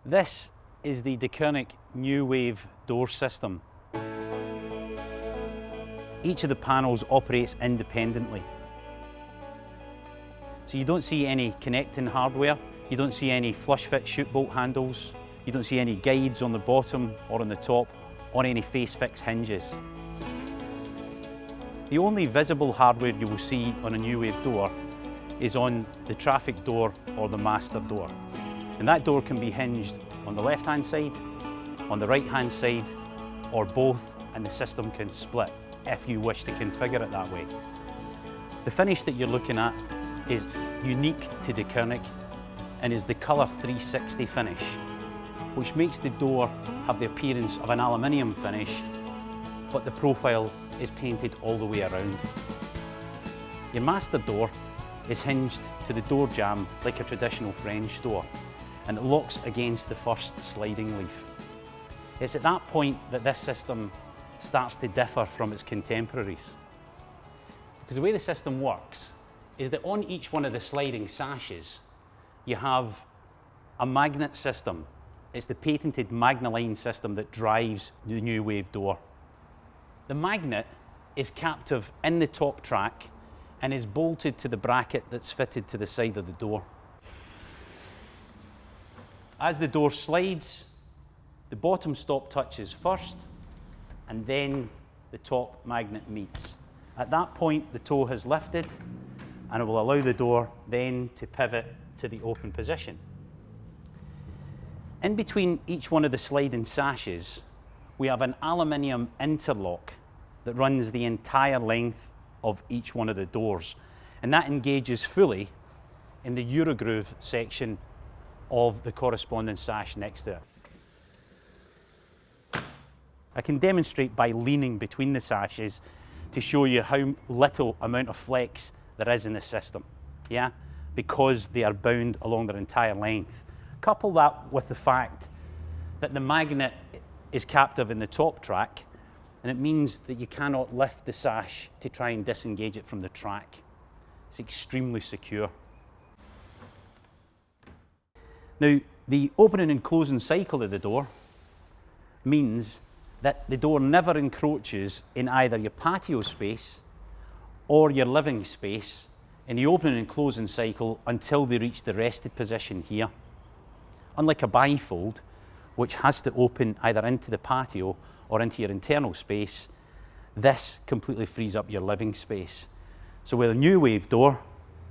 This is the Deceuninck New Wave door system. Each of the panels operates independently. So you don't see any connecting hardware, you don't see any flush fit chute bolt handles, you don't see any guides on the bottom or on the top, or any face fix hinges. The only visible hardware you will see on a New Wave door is on the traffic door or the master door. And that door can be hinged on the left hand side, on the right hand side, or both, and the system can split if you wish to configure it that way. The finish that you're looking at is unique to Deceuninck and is the colour 360 finish, which makes the door have the appearance of an aluminium finish, but the profile is painted all the way around. Your master door is hinged to the door jamb like a traditional French door, and it locks against the first sliding leaf. It's at that point that this system starts to differ from its contemporaries. Because the way the system works is that on each one of the sliding sashes, you have a magnet system. It's the patented Magnaline system that drives the New Wave door. The magnet is captive in the top track and is bolted to the bracket that's fitted to the side of the door. As the door slides, the bottom stop touches first, and then the top magnet meets. At that point, the toe has lifted, and it will allow the door then to pivot to the open position. In between each one of the sliding sashes, we have an aluminium interlock that runs the entire length of each one of the doors, and that engages fully in the Eurogroove section of the corresponding sash next to it. I can demonstrate by leaning between the sashes to show you how little amount of flex there is in the system, yeah? Because they are bound along their entire length. Couple that with the fact that the magnet is captive in the top track, and it means that you cannot lift the sash to try and disengage it from the track. It's extremely secure. Now, the opening and closing cycle of the door means that the door never encroaches in either your patio space or your living space in the opening and closing cycle until they reach the rested position here. Unlike a bifold, which has to open either into the patio or into your internal space, this completely frees up your living space. So with a New Wave door,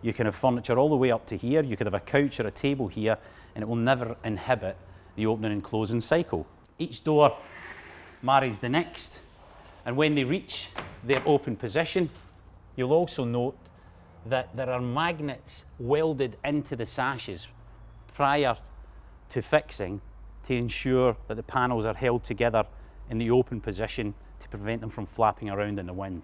you can have furniture all the way up to here, you could have a couch or a table here, and it will never inhibit the opening and closing cycle. Each door marries the next, and when they reach their open position, you'll also note that there are magnets welded into the sashes prior to fixing to ensure that the panels are held together in the open position to prevent them from flapping around in the wind.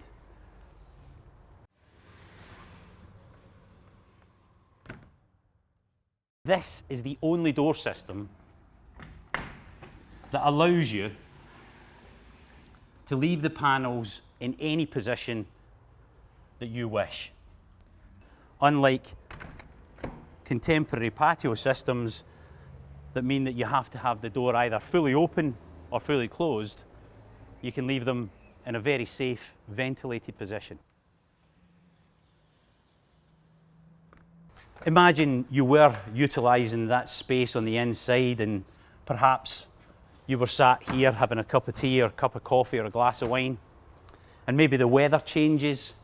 This is the only door system that allows you to leave the panels in any position that you wish. Unlike contemporary patio systems that mean that you have to have the door either fully open or fully closed, you can leave them in a very safe, ventilated position. Imagine you were utilising that space on the inside, and perhaps you were sat here having a cup of tea or a cup of coffee or a glass of wine, and maybe the weather changes,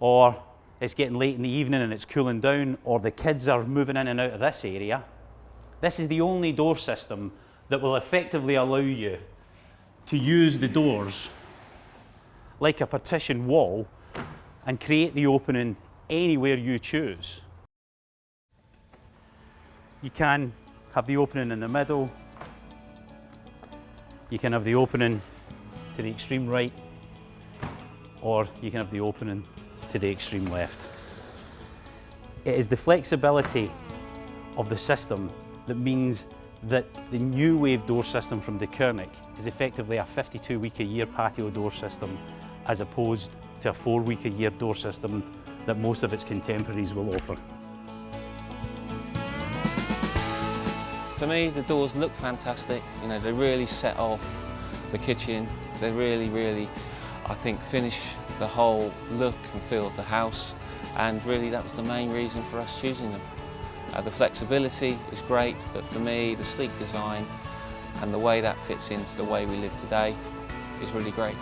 or it's getting late in the evening and it's cooling down, or the kids are moving in and out of this area. This is the only door system that will effectively allow you to use the doors like a partition wall and create the opening anywhere you choose. You can have the opening in the middle, you can have the opening to the extreme right, or you can have the opening to the extreme left. It is the flexibility of the system that means that the New Wave door system from Deceuninck is effectively a 52-week-a-year patio door system, as opposed to a 4-week-a-year door system that most of its contemporaries will offer. For me, the doors look fantastic. You know, they really set off the kitchen. They really, I think, finish the whole look and feel of the house. And really, that was the main reason for us choosing them. The flexibility is great, but for me, the sleek design and the way that fits into the way we live today is really great.